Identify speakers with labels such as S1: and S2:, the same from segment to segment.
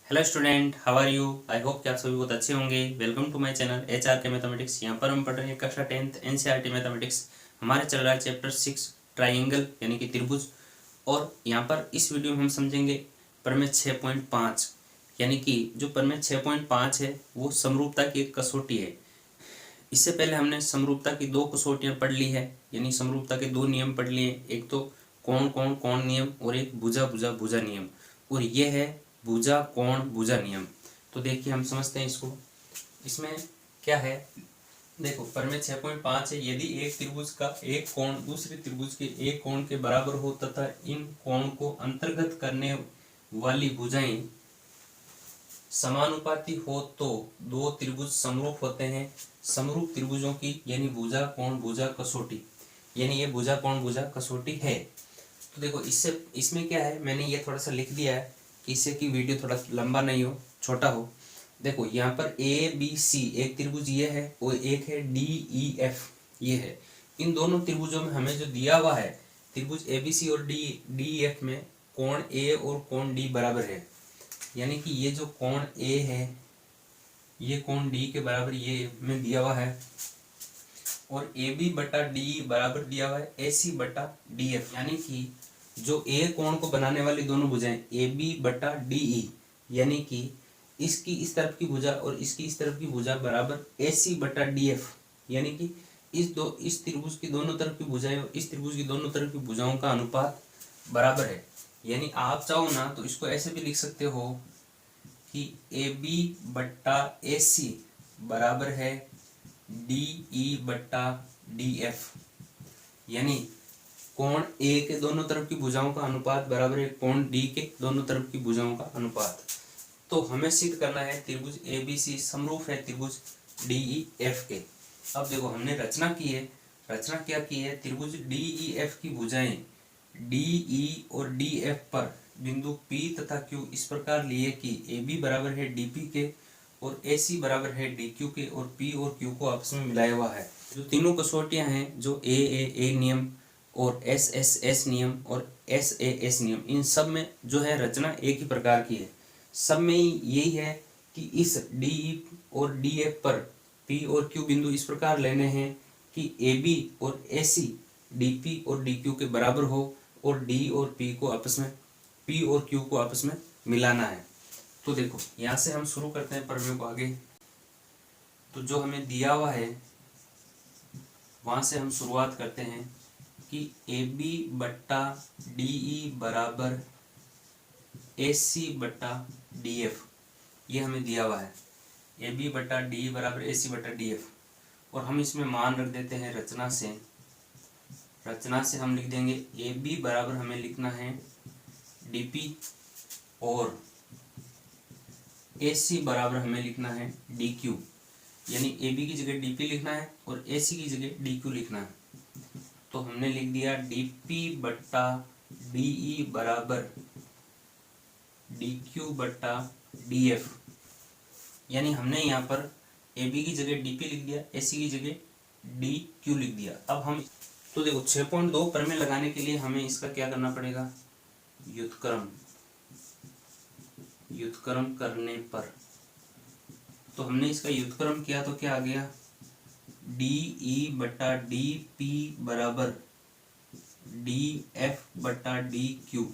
S1: Hello student, how are you. I hope कि आप सभी बहुत अच्छे होंगे। Welcome to my channel HR के मैथमेटिक्स। यहाँ पर हम पढ़ रहे हैं कक्षा 10th NCERT मैथमेटिक्स। हमारे चल रहा है चैप्टर 6 ट्राइंगल यानी कि त्रिभुज। और यहाँ पर इस वीडियो में हम समझेंगे प्रमेय 6.5 यानी कि जो प्रमेय 6.5 है वो समरूपता की एक कसौटी है। इससे पहले हमने समरूपता की दो कसौटियाँ पढ़ ली है, यानी समरूपता के दो नियम पढ़ लिए। एक तो कोण कोण कोण नियम और एक भुजा भुजा भुजा नियम, और ये है भुजा कोण भुजा नियम। तो देखिए हम समझते हैं इसको। इसमें क्या है, देखो प्रमेय 6.5 है, यदि एक त्रिभुज का एक कोण दूसरे त्रिभुज के एक कोण के बराबर हो तथा इन कोण को अंतर्गत करने वाली भुजाएं समानुपाती हो तो दो त्रिभुज समरूप होते हैं। समरूप त्रिभुजों की यानी भुजा कोण भुजा कसौटी, यानी ये भुजा कोण भुजा कसौटी है। तो देखो इससे इसमें क्या है, मैंने ये थोड़ा सा लिख दिया है कि इससे कि वीडियो थोड़ा लंबा नहीं हो, छोटा हो। देखो यहाँ पर ABC एक त्रिभुज ये है और एक है DEF ये है। इन दोनों त्रिभुजों में हमें जो दिया हुआ है, त्रिभुज ABC और DEF में कोण A और कोण D बराबर है। यानी कि ये जो कोण A है ये कोण D के बराबर ये में दिया हुआ है, और AB बटा DE बराबर दिया हुआ है AC बटा DF। यानी कि जो A कोण को बनाने वाली दोनों भुजाएं AB बटा DE, यानी कि इसकी इस तरफ की भुजा और इसकी इस तरफ की भुजा बराबर AC बटा DF। यानी कि इस त्रिभुज की दोनों तरफ की भुजाएं और इस त्रिभुज की दोनों तरफ की भुजाओं का अनुपात बराबर है। यानी आप चाहो ना तो इसको ऐसे भी लिख सकते हो कि AB बट्टा AC बराबर है DE बट्टा DF। यानी कोण A के दोनों तरफ की भुजाओं का अनुपात बराबर है कोण D के दोनों तरफ की भुजाओं का अनुपात। तो हमें सिद्ध करना है त्रिभुज ABC समरूप है त्रिभुज DEF के। अब देखो हमने रचना की है, रचना क्या की है, त्रिभुज DEF की भुजाएं DE और DF पर बिंदु P तथा Q इस प्रकार लिए कि AB बराबर है DP के और AC बराबर है DQ के, और P और Q को आपस में मिलाया हुआ है। जो तीनों कसौटियां हैं, जो A नियम और S नियम और SAS नियम, इन सब में जो है रचना एक ही प्रकार की है। सब में यही है कि इस DE और DF पर P और Q बिंदु इस प्रकार लेने हैं कि AB और AC DP और DQ के बराबर हो, और D और P को आपस में P और Q को आपस में मिलाना है। तो देखो यहाँ से हम शुरू करते हैं प्रमेय को आगे। तो जो हमें दिया हुआ है वहाँ से हम शुरुआत करते हैं कि AB बट्टा DE बराबर AC बट्टा DF, ये हमें दिया हुआ है। AB बट्टा DE बराबर AC बट्टा DF, और हम इसमें मान रख देते हैं रचना से। रचना से हम लिख देंगे AB बराबर हमें लिखना है DP, और AC बराबर हमें लिखना है DQ। यानी AB की जगह DP लिखना है और AC की जगह DQ लिखना है। तो हमने लिख दिया DP बट्टा DE बराबर DQ बट्टा DF। यानी हमने यहाँ पर AB की जगह DP लिख दिया, AC की जगह DQ लिख दिया। अब हम तो देखो 6.2 प्रमेय लगाने के लिए हमें इसका क्या करना पड़ेगा, व्युत्क्रम करने पर। तो हमने इसका व्युत्क्रम किया तो क्या आ गया, DE बट्टा DP बराबर DF बट्टा DQ।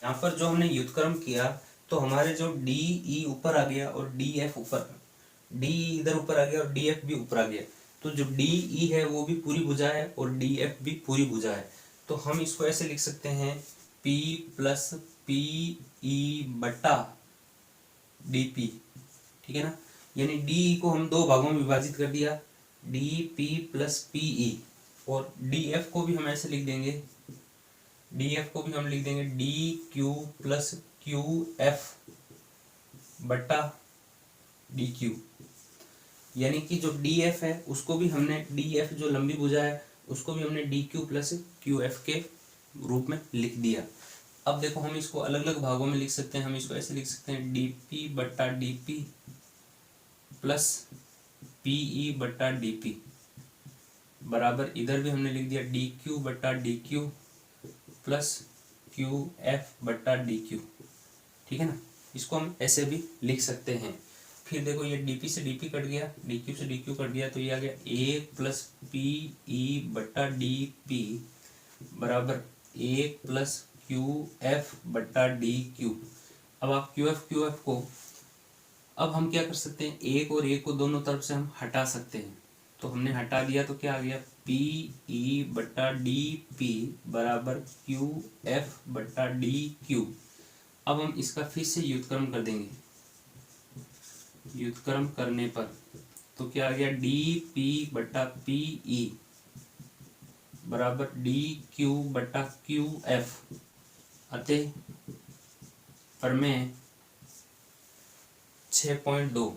S1: यहाँ पर जो हमने व्युत्क्रम किया तो हमारे जो DE ऊपर आ गया और DF ऊपर, DE इधर ऊपर आ गया और DF भी ऊपर आ गया। तो जो DE है वो भी पूरी भुजा है और DF भी पूरी भुजा है। तो हम इसको ऐसे लिख सकते हैं P प्लस PE बटा DP, ठीक है ना। यानी DE को हम दो भागों में विभाजित कर दिया, DP प्लस PE, और DF को भी हम ऐसे लिख देंगे, DF को भी हम लिख देंगे DQ प्लस QF बटा DQ। यानी कि जो DF है उसको भी हमने, DF जो लंबी भुजा है उसको भी हमने DQ प्लस QF के रूप में लिख दिया। अब देखो हम इसको अलग अलग भागों में लिख सकते हैं। हम इसको ऐसे लिख सकते हैं DP बट्टा DP प्लस PE बट्टा DP बराबर, इधर भी हमने लिख दिया DQ बट्टा DQ प्लस QF बट्टा DQ, ठीक है ना। इसको हम ऐसे भी लिख सकते हैं। फिर देखो ये dp से dp कट गया, dq से dq कट गया, तो ये आ गया 1 प्लस पी ई बट्टा डी पी बराबर 1 प्लस क्यू एफ बट्टा डी क्यू। अब आप क्यू एफ को अब हम क्या कर सकते हैं, एक और एक को दोनों तरफ से हम हटा सकते हैं। तो हमने हटा दिया तो क्या आ गया, पी ई बट्टा डी पी बराबर क्यू एफ बट्टा डी क्यू। अब हम इसका फिर से व्युत्क्रम कर देंगे, व्युत्क्रम करने पर तो क्या आ गया, डी पी बट्टा पी ई बराबर डी क्यू बट्टा क्यू एफ। अतः प्रमेय 6.2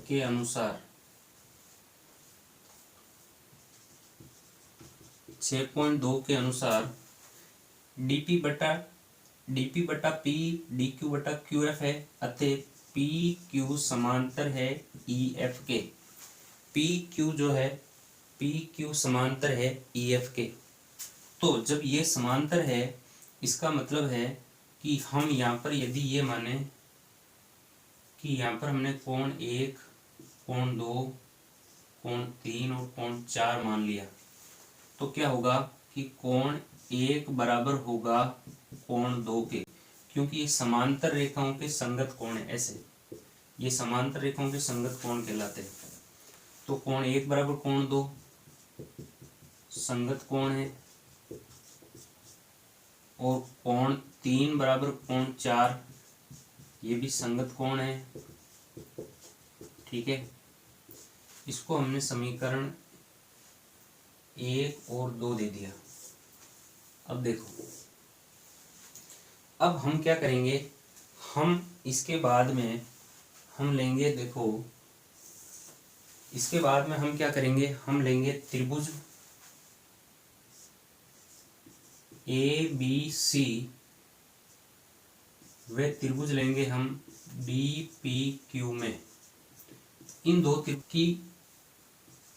S1: के अनुसार 6.2 के अनुसार dp बटा पी डी क्यू बटा क्यू एफ है। अतः पी क्यू समांतर है ई एफ के। पी क्यू जो है, पी क्यू समांतर है ई एफ के। तो जब ये समांतर है इसका मतलब है कि हम यहाँ पर यदि ये माने कि यहाँ पर हमने कोण 1, कोण 2, कोण 3 और कोण 4 मान लिया, तो क्या होगा कि कोण 1 बराबर होगा कोण 2 के, क्योंकि ये समांतर रेखाओं के संगत कोण है। ऐसे ये समांतर रेखाओं के संगत कोण कहलाते हैं। तो कोण 1 बराबर कोण 2 संगत कोण है, और कोण 3 बराबर कोण 4 ये भी संगत कोण है। ठीक है, इसको हमने समीकरण 1 और 2 दे दिया। अब देखो, अब हम क्या करेंगे, हम इसके बाद में हम लेंगे, देखो इसके बाद में हम क्या करेंगे, हम लेंगे त्रिभुज ए बी सी, वे त्रिभुज लेंगे हम डी पी क्यू में। इन दो त्रिभुज की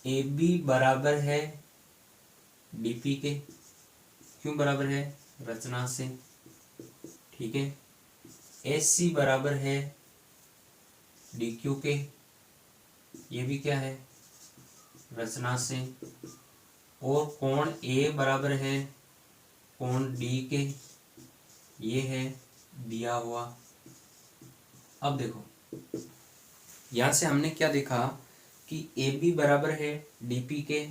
S1: ए बी बराबर है डी पी के। क्यों बराबर है, रचना से। ठीक है, एस सी बराबर है डी क्यू के, ये भी क्या है, रचना से। और कोण ए बराबर है कोण डी के, ये है दिया हुआ। अब देखो यहां से हमने क्या देखा कि ए बी बराबर है डी पी के,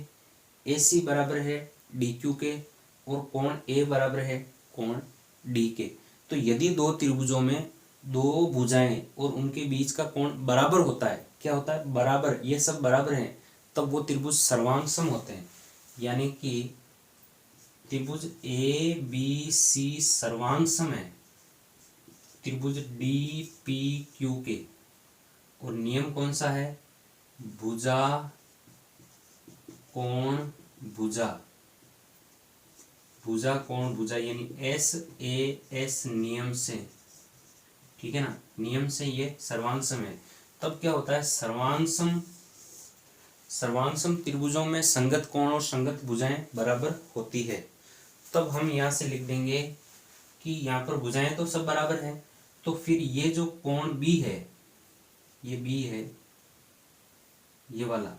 S1: ए सी बराबर है डी क्यू के, और कोण ए बराबर है कोण डी के। तो यदि दो त्रिभुजों में दो भुजाएं और उनके बीच का कोण बराबर होता है, क्या होता है, बराबर, ये सब बराबर हैं, तब वो त्रिभुज सर्वांग होते हैं। यानी कि त्रिभुज ए बी सी सर्वांग है त्रिभुज डी पी क्यू के। और नियम कौन सा है, भुजा कोण भुजा, भुजा कोण भुजा, यानी एस ए एस नियम से। ठीक है ना, नियम से ये सर्वांग है। तब क्या होता है, सर्वांग त्रिभुजों में संगत कोण और संगत भुजाएं बराबर होती है। तब हम यहाँ से लिख देंगे कि यहाँ पर भुजाएं तो सब बराबर हैं, तो फिर ये जो कोण बी है, ये बी है, ये वाला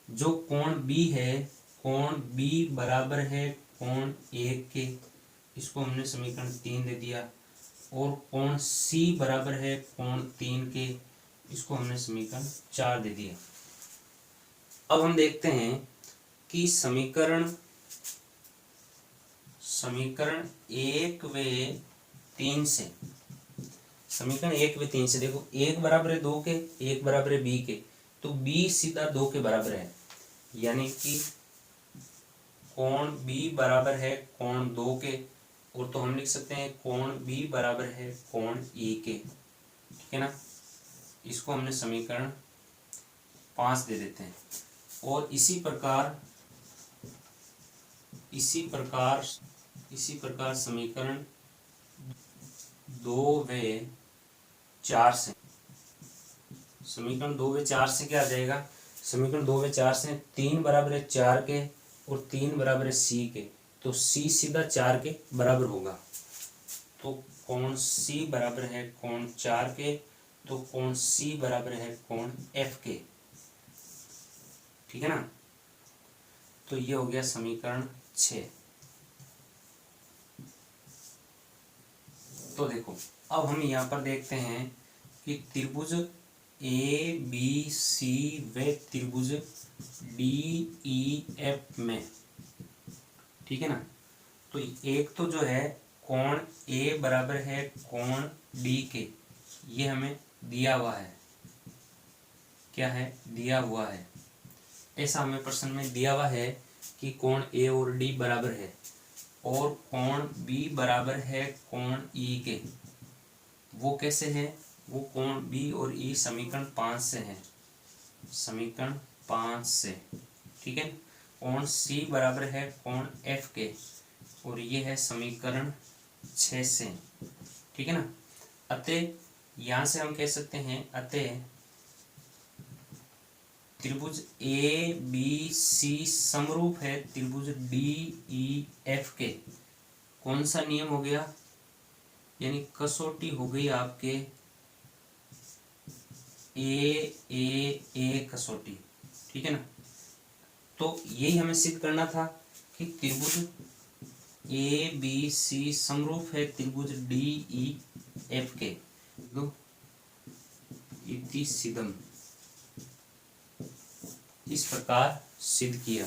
S1: जो कोण बी है, कोण बी बराबर है कोण 1 के, इसको हमने समीकरण 3 दे दिया। और कोण सी बराबर है कोण 3 के, इसको हमने समीकरण 4 दे दिया। अब हम देखते हैं कि समीकरण 1 व 3 से, समीकरण 1 व 3 से देखो, 1 बराबर है 2 के, 1 बराबर है बी के, तो बी सीधा 2 के बराबर है। यानी कि कोण बी बराबर है कोण 2 के, और तो हम लिख सकते हैं कोण बी बराबर है कोण ई के। ठीक है ना, इसको हमने समीकरण 5 दे देते हैं। और इसी प्रकार समीकरण 2 व 4 से, समीकरण 2 व 4 से क्या आ जाएगा, समीकरण 2 व 4 से 3 बराबर है 4 के और 3 बराबर है सी के, तो सी सीधा 4 के बराबर होगा। तो कोण सी बराबर है कोण 4 के, तो कोण सी बराबर है कोण एफ के। ठीक है ना। तो ये हो गया समीकरण 6। तो देखो अब हम यहाँ पर देखते हैं कि त्रिभुज ए बी सी व त्रिभुज डी ई एफ में, ठीक है ना, तो एक तो जो है कोण ए बराबर है कोण डी के, ये हमें दिया हुआ है। क्या है? दिया हुआ है। ऐसा हमें प्रश्न में दिया हुआ है कि कोण ए और डी बराबर है, और कोण बी बराबर है कोण ई के। वो कैसे है? वो कोण बी और ई समीकरण 5 से है, समीकरण 5 से। ठीक है। कोण सी बराबर है कोण एफ के, और ये है समीकरण 6 से। ठीक है ना। अतः यहां से हम कह सकते हैं, अतः त्रिभुज ए बी सी समरूप है त्रिभुज डी ई एफ के। कौन सा नियम हो गया? यानी कसौटी हो गई आपके ए कसौटी। ठीक है ना। तो यही हमें सिद्ध करना था कि त्रिभुज ए बी सी समरूप है त्रिभुज डी ई एफ के। इति सिद्धम, इस प्रकार सिद्ध किया।